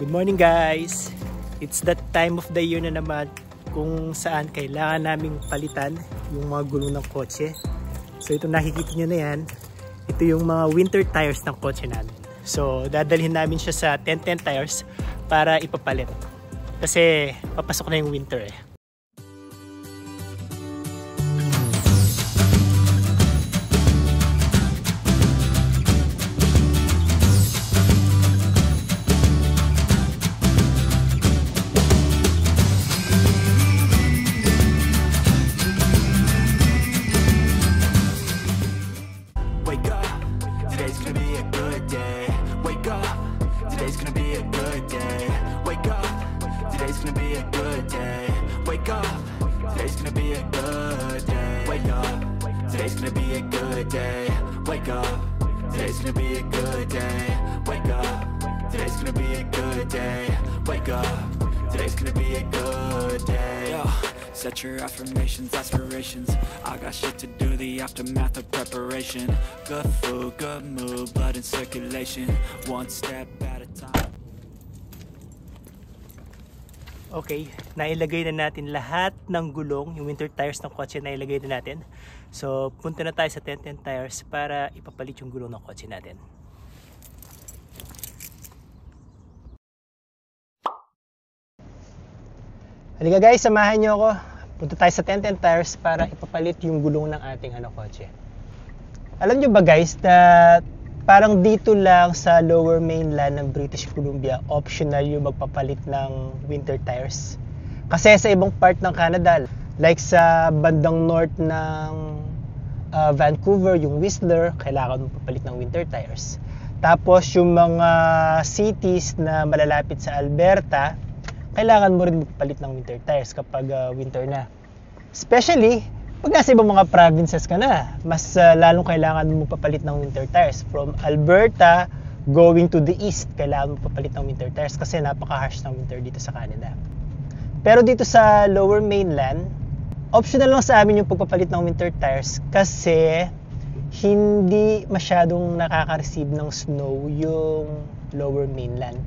Good morning guys! It's that time of the year na naman kung saan kailangan naming palitan yung mga gulong ng kotse. So ito nakikita nyo na yan, ito yung mga winter tires ng kotse namin. So dadalhin namin siya sa 1010 tires para ipapalit. Kasi papasok na yung winter eh. Today's gonna be a good day. Wake up. Today's gonna be a good day. Wake up. Today's gonna be a good day. Wake up. Today's gonna be a good day. Yo, set your affirmations, aspirations. I got shit to do, the aftermath of preparation. Good food, good mood, blood in circulation. One step at a time. Okay, nailagay na natin lahat ng gulong, yung winter tires ng kotse nailagay na natin. So, punta na tayo sa 1010 tires para ipapalit yung gulong ng kotse natin. Halika guys, samahan nyo ako. Punta tayo sa 1010 tires para ipapalit yung gulong ng ating kotse. Alam nyo ba guys, na parang dito lang sa lower mainland ng British Columbia, optional yung magpapalit ng winter tires. Kasi sa ibang part ng Canada, like sa bandang north ng Vancouver, yung Whistler, kailangan magpapalit ng winter tires. Tapos yung mga cities na malalapit sa Alberta, kailangan mo rin magpapalit ng winter tires kapag winter na. Especially pag nasa ibang mga provinces ka na, mas lalong kailangan mo magpapalit ng winter tires. From Alberta going to the east, kailangan mo magpapalit ng winter tires kasi napaka-harsh ng winter dito sa Canada. Pero dito sa lower mainland, optional lang sa amin yung pagpapalit ng winter tires kasi hindi masyadong nakaka-receive ng snow yung lower mainland.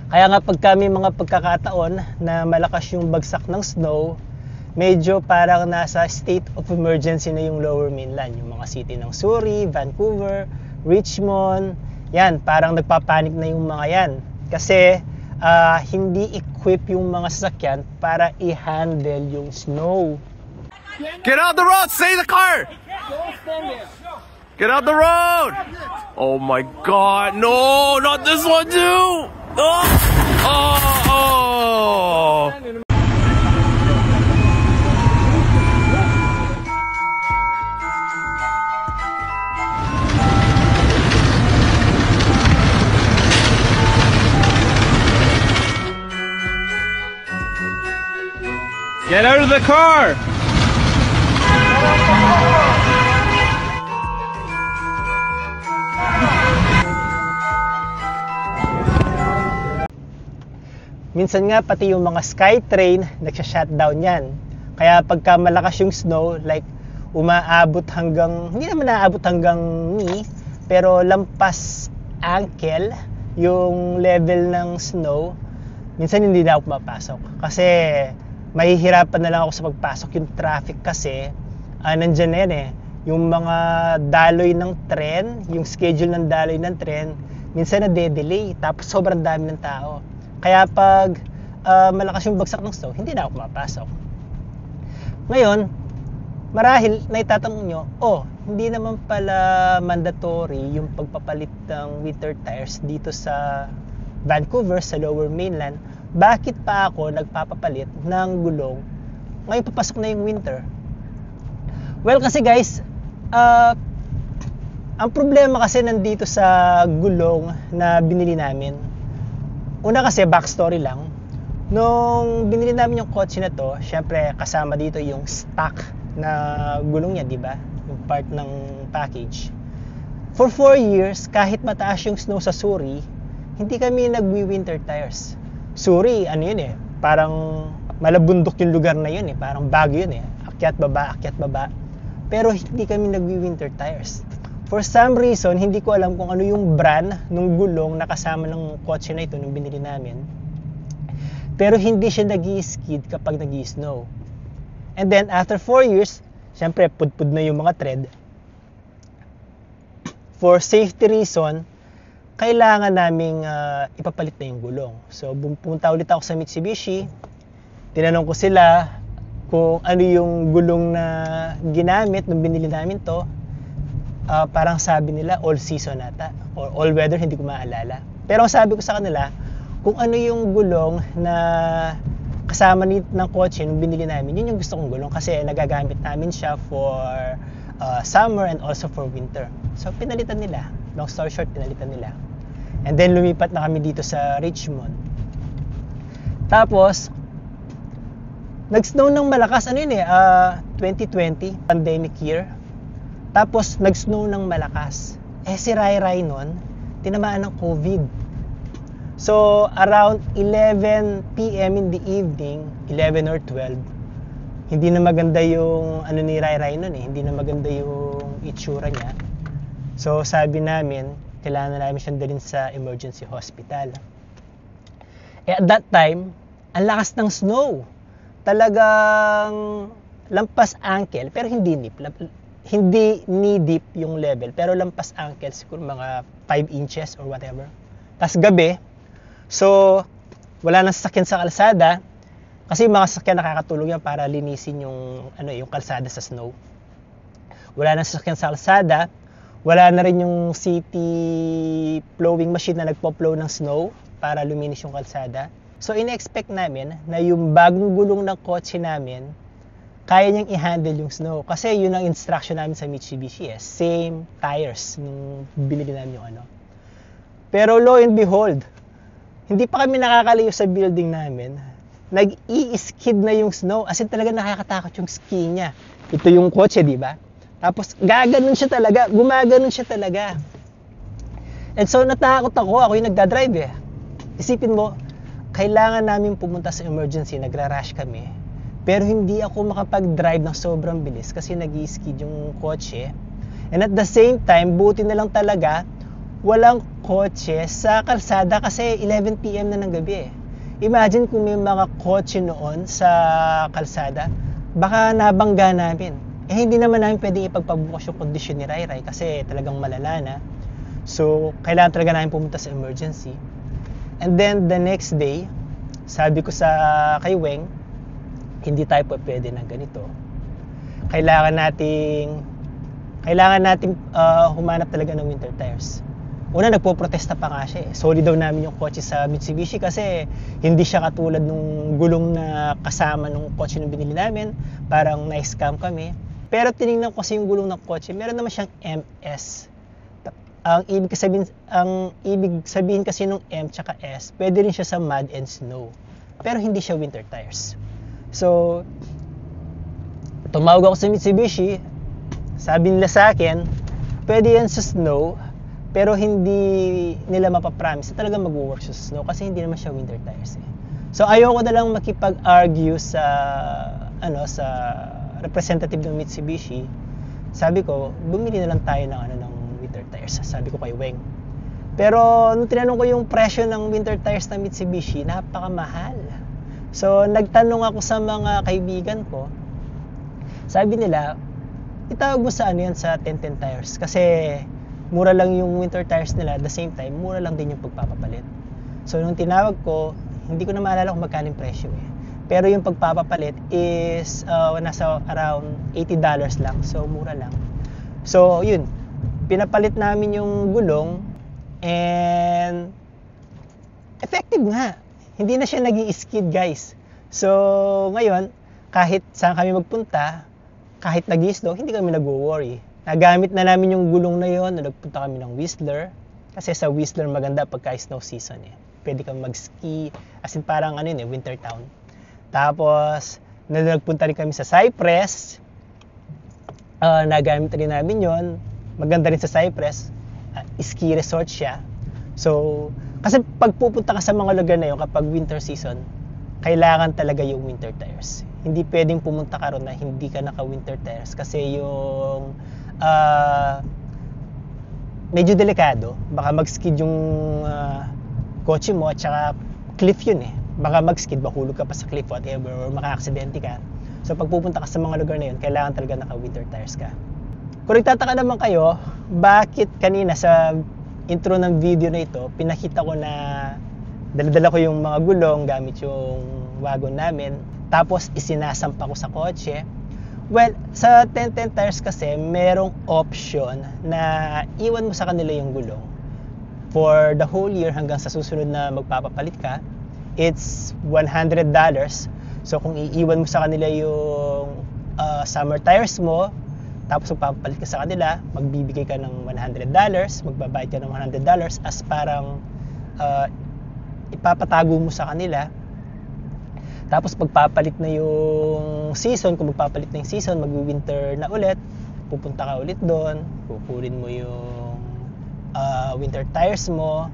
Kaya nga pag kami mga pagkakataon na malakas yung bagsak ng snow, medyo parang nasa state of emergency na yung lower mainland. Yung mga city ng Surrey, Vancouver, Richmond, yan, parang nagpapanik na yung mga yan. Kasi hindi equip yung mga sasakyan para i-handle yung snow. Get out the road! Stay in the car! Get out the road! Oh my god, no! Not this one too! Oh! Oh! Get out of the car! Minsan nga pati yung mga SkyTrain nagsha-shutdown yan. Kaya pagka malakas yung snow, like umaabot hanggang, hindi naman naaabot hanggang knee, pero lampas ankle yung level ng snow, minsan hindi na ako mapasok. Kasi mahihirapan na lang ako sa pagpasok. Yung traffic kasi, nandyan na yan eh. Yung mga daloy ng tren, yung schedule ng daloy ng tren, minsan na-delay. Tapos sobrang dami ng tao. Kaya pag malakas yung bagsak ng snow, hindi na ako mapasok. Ngayon, marahil naitatanong nyo, hindi naman pala mandatory yung pagpapalit ng winter tires dito sa Vancouver, sa lower mainland. Bakit pa ako nagpapapalit ng gulong ngayon papasok na yung winter? Well, kasi guys, ang problema kasi nandito sa gulong na binili namin. Una kasi, backstory lang. Nung binili namin yung kotse na to, syempre kasama dito yung stock na gulong niya, di ba? Yung part ng package. For 4 years, kahit mataas yung snow sa Surrey, hindi kami nagwi-winter tires. Surrey, ano yun eh, parang malabundok yung lugar na yun eh, parang bago yun eh, akyat baba. Pero hindi kami nagwi-winter tires. For some reason, hindi ko alam kung ano yung brand ng gulong na kasama ng kotse na ito nung binili namin. Pero hindi siya nag-i-skid kapag nag-i-snow. And then, after 4 years, syempre, pudpud na yung mga thread. For safety reason, kailangan naming ipapalit na yung gulong. So, pumunta ulit ako sa Mitsubishi. Tinanong ko sila kung ano yung gulong na ginamit nung binili namin to. Parang sabi nila all season nata or all weather, hindi ko maalala. Pero ang sabi ko sa kanila, kung ano yung gulong na kasama ng kotse nung binili namin, yun yung gusto kong gulong kasi nagagamit namin siya for summer and also for winter. So pinalitan nila, long story short, pinalitan nila. And then lumipat na kami dito sa Richmond. Tapos nag-snow ng malakas, 2020, pandemic year. Tapos nag-snow ng malakas. Si Rai Rai nun, tinamaan ng COVID. So around 11 PM in the evening, 11 or 12, hindi na maganda yung ni Rai Rai nun hindi na maganda yung itsura niya. So sabi namin, kailangan na namin siyang dalhin sa emergency hospital. At that time, ang lakas ng snow. Talagang lampas ankle, pero hindi knee deep yung level, pero lampas ankle, siguro mga 5 inches or whatever. Tas gabi, so wala nang sasakyan sa kalsada kasi yung mga sasakyan nakakatulong yan para linisin yung yung kalsada sa snow. Wala nang sasakyan sa kalsada, wala na rin yung city plowing machine na nagpo-plow ng snow para luminis yung kalsada. So in-expect namin na yung bagong gulong ng kotse namin kaya niyang i-handle yung snow. Kasi yun ang instruction namin sa Mitsubishi. Same tires nung binili namin yung Pero lo and behold, hindi pa kami nakakalayo sa building namin. Nag-i-skid na yung snow. As in talaga nakakatakot yung ski niya. Ito yung kotse, di ba? Tapos gaganon siya talaga. Gumaganon siya talaga. And so natakot ako. Ako yung nagdadrive Isipin mo, kailangan namin pumunta sa emergency. Nagra-rush kami. Pero hindi ako makapag-drive ng sobrang bilis kasi nag-i-skid yung kotse. And at the same time, buti na lang talaga walang kotse sa kalsada kasi 11 PM na ng gabi Imagine kung may mga kotse noon sa kalsada, baka nabangga namin. Hindi naman namin pwedeng ipagpabukas yung kondisyon ni Rai Rai kasi talagang malala na. So, kailangan talaga namin pumunta sa emergency. And then, the next day, sabi ko sa kay Weng, hindi tayo pwede ng ganito. Kailangan nating humanap talaga ng winter tires. Una, nagpo-protesta pa nga siya. Solid daw namin yung kotse sa Mitsubishi kasi hindi siya katulad nung gulong na kasama nung kotse na binili namin. Parang na-scam kami. Pero tinignan ko kasi yung gulong ng kotse, meron naman siyang MS. Ang ibig sabihin kasi nung M tsaka S, pwede rin siya sa mud and snow. Pero hindi siya winter tires. So, tumawag ako sa Mitsubishi, sabi nila sa akin, pwede yan sa snow, pero hindi nila mapapromise na talaga mag-work sa snow kasi hindi naman siya winter tires. So, ayoko na lang makipag-argue sa representative ng Mitsubishi. Sabi ko, bumili na lang tayo ng winter tires. Sabi ko kay Weng. Pero nung tinanong ko yung presyo ng winter tires ng Mitsubishi, napakamahal. So, nagtanong ako sa mga kaibigan ko. Sabi nila, itawag mo sa sa 1010 tires kasi mura lang yung winter tires nila, at the same time mura lang din yung pagpapapalit. So nung tinawag ko, hindi ko na maalala kung magkano yung presyo pero yung pagpapapalit is nasa around $80 lang, so mura lang. So yun, pinapalit namin yung gulong and effective nga, hindi na siya nag-i-skid guys. So ngayon, kahit saan kami magpunta, kahit nag-i-snow, hindi kami nag-worry. Nagamit na namin yung gulong na yon, nagpunta kami ng Whistler. Kasi sa Whistler maganda pagka snow season Pwede kang mag-ski, as in parang winter town. Tapos, nagpunta rin kami sa Cypress. Nagamit rin namin yon. Maganda rin sa Cypress. Ski resort siya. So, kasi pag pupunta ka sa mga lugar na yun, kapag winter season, kailangan talaga yung winter tires. Hindi pwedeng pumunta ka ron na hindi ka naka-winter tires kasi yung medyo delikado. Baka mag-skid yung kotse mo at saka cliff yun eh. Baka mag-skid, mahulog ka pa sa cliff whatever or maka-aksidente ka. So pag pupunta ka sa mga lugar na yun, kailangan talaga naka-winter tires ka. Kung nagtataka naman kayo, bakit kanina sa intro ng video na ito, pinakita ko na dala-dala ko yung mga gulong gamit yung wagon namin, tapos isinasampa ko sa kotse. Well, sa 1010 tires kasi, merong option na iwan mo sa kanila yung gulong for the whole year hanggang sa susunod na magpapapalit ka. It's $100. So kung iiwan mo sa kanila yung summer tires mo, tapos magpapalit ka sa kanila, magbibigay ka ng $100, magbabayad ka ng $100 as parang ipapatago mo sa kanila. Tapos pagpapalit na yung season, kung magpapalit na yung season, mag-winter na ulit, pupunta ka ulit doon, kukunin mo yung winter tires mo,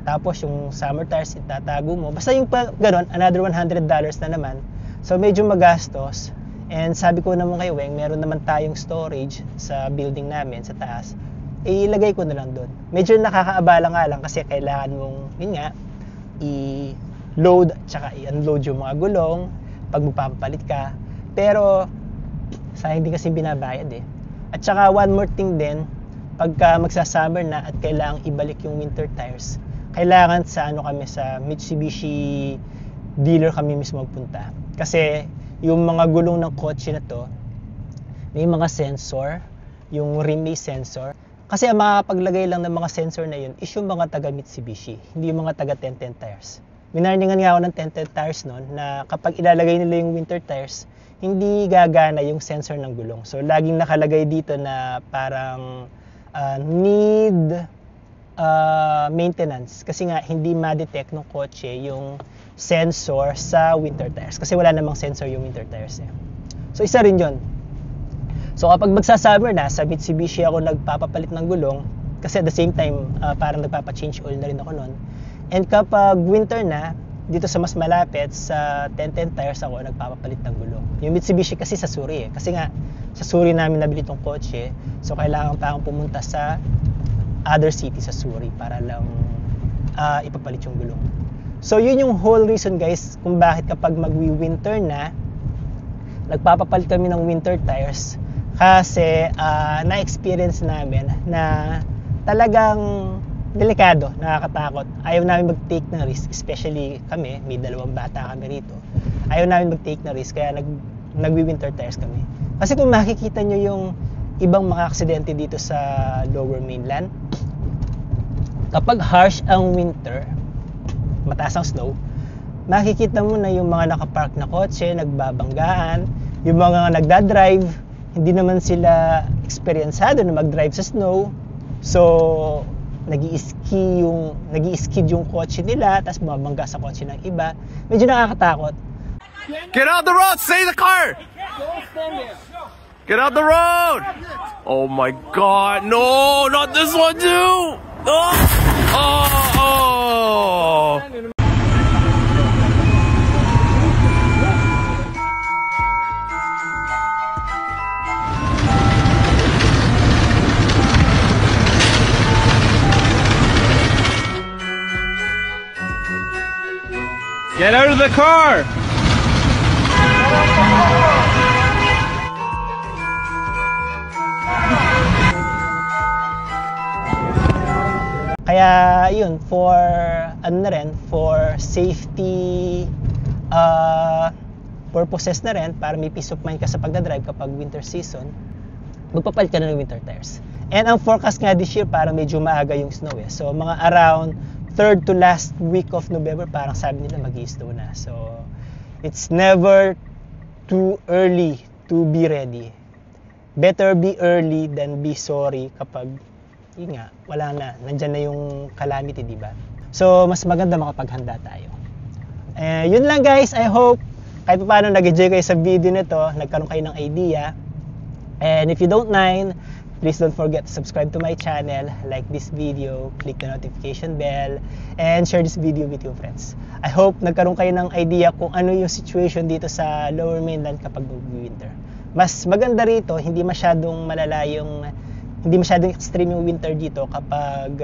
tapos yung summer tires itatago mo. Basta yung gano'n, another $100 na naman. So medyo magastos. And sabi ko naman kay Weng, meron naman tayong storage sa building namin sa taas. Ilagay ko na lang doon. Medyo nakakaabala nga lang kasi kailangan mong, yun nga, i-load at saka i-unload yung mga gulong pag magpapalit ka. Pero sayang din kasi binabayad eh. At saka one more thing din, pagka magsa-summer na at kailangang ibalik yung winter tires, kailangan sa kami sa Mitsubishi dealer kami mismo magpunta. Kasi yung mga gulong ng kotse na to, may mga sensor, yung rim may sensor. Kasi ang makapaglagay lang ng mga sensor na yun is yung mga taga Mitsubishi, hindi yung mga taga 1010 tires. Minarningan nga ako ng 1010 tires noon na kapag ilalagay nila yung winter tires, hindi gagana yung sensor ng gulong. So laging nakalagay dito na parang need maintenance kasi nga hindi ma-detect ng kotse yung sensor sa winter tires kasi wala namang sensor yung winter tires eh. So isa rin yun. So kapag magsasummer na, sa Mitsubishi ako nagpapapalit ng gulong kasi at the same time parang nagpapa-change oil na rin ako noon. And kapag winter na, dito sa mas malapit sa 1010 tires ako nagpapapalit ng gulong. Yung Mitsubishi kasi sa Suri eh. Kasi nga sa Suri namin nabili tong kotse, so kailangan pa akong pumunta sa other city sa Suri para lang ipapalit yung gulong. So yun yung whole reason guys kung bakit kapag magwi-winter na, nagpapapalit kami ng winter tires kasi na-experience namin na talagang delikado, nakakatakot. Ayaw namin mag-take ng risk, especially kami, may 2 bata kami rito. Ayaw namin mag-take ng risk kaya nagwi-winter tires kami. Kasi kung makikita nyo yung ibang mga aksidente dito sa Lower Mainland, kapag harsh ang winter, mataas ang snow, makikita mo na yung mga nakapark na kotse, nagbabanggaan, yung mga nagdadrive, hindi naman sila experiencado na mag-drive sa snow. So, nag-i-skid yung kotse nila, tapos bumabangga sa kotse ng iba. Medyo nakakatakot. Get out the road! Stay in the car! Get out the road! Oh my god, no! Not this one too! Oh! Oh! Get out of the car! Kaya yun, for safety purposes na rin, para may peace of mind ka sa pagdadrive kapag winter season, magpapalit ka na ng winter tires. And ang forecast nga this year, parang medyo maaga yung snow eh. So mga around 3rd to last week of November, parang sabi nila mag-i-snow na. So it's never too early to be ready. Better be early than be sorry kapag yun nga, wala na, nandyan na yung calamity, di ba? So, mas maganda makapaghanda tayo. Yun lang guys, I hope kahit paano nag-enjoy kayo sa video nito, nagkaroon kayo ng idea. And if you don't mind, please don't forget to subscribe to my channel, like this video, click the notification bell, and share this video with your friends. I hope nagkaroon kayo ng idea kung ano yung situation dito sa Lower Mainland kapag mag-winter. Mas maganda rito, hindi masyadong malala yung hindi masyadong extreme yung winter dito kapag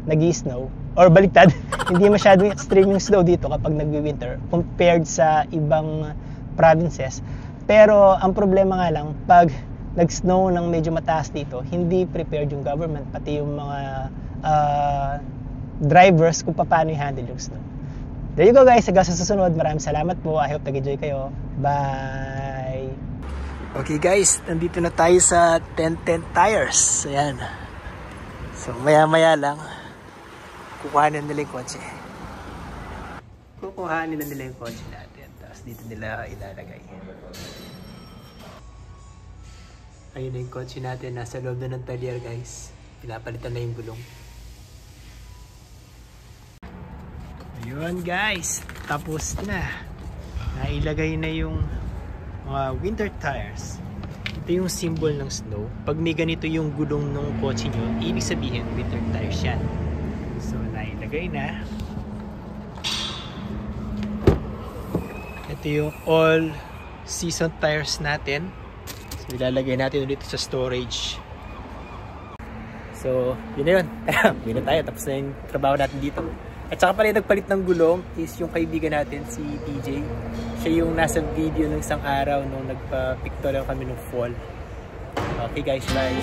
nag-i-snow. Or baliktad, hindi masyadong extreme yung snow dito kapag nag-winter compared sa ibang provinces. Pero ang problema nga lang, pag nag-snow ng medyo mataas dito, hindi prepared yung government, pati yung mga drivers kung paano i-handle yung snow. There you go guys, hanggang sa susunod. Maraming salamat po. I hope nag-enjoy kayo. Bye! Okay guys, nandito na tayo sa 1010 Tires. Ayan. So maya-maya lang, kukuhanin nila yung kotse. Kukuhanin na nila yung kotse natin. Tapos dito nila ilalagay. Ayun na yung kotse natin. Nasa loob na ng talyer guys. Pinapalitan na yung gulong. Ayun guys, tapos na. Nailagay na yung mga winter tires. Ito yung symbol ng snow. Pag may ganito yung gulong ng kotse nyo, ibig sabihin winter tires yan. So nailagay na. Ito yung all season tires natin. So ilalagay natin ulit sa storage. So yun na yun. Yun na tayo, tapos na yung trabaho natin dito. At saka pala nagpalit ng gulong is yung kaibigan natin, si TJ. Siya yung nasa video ng isang araw nung nagpa-pictorial kami ng fall. Okay guys, bye!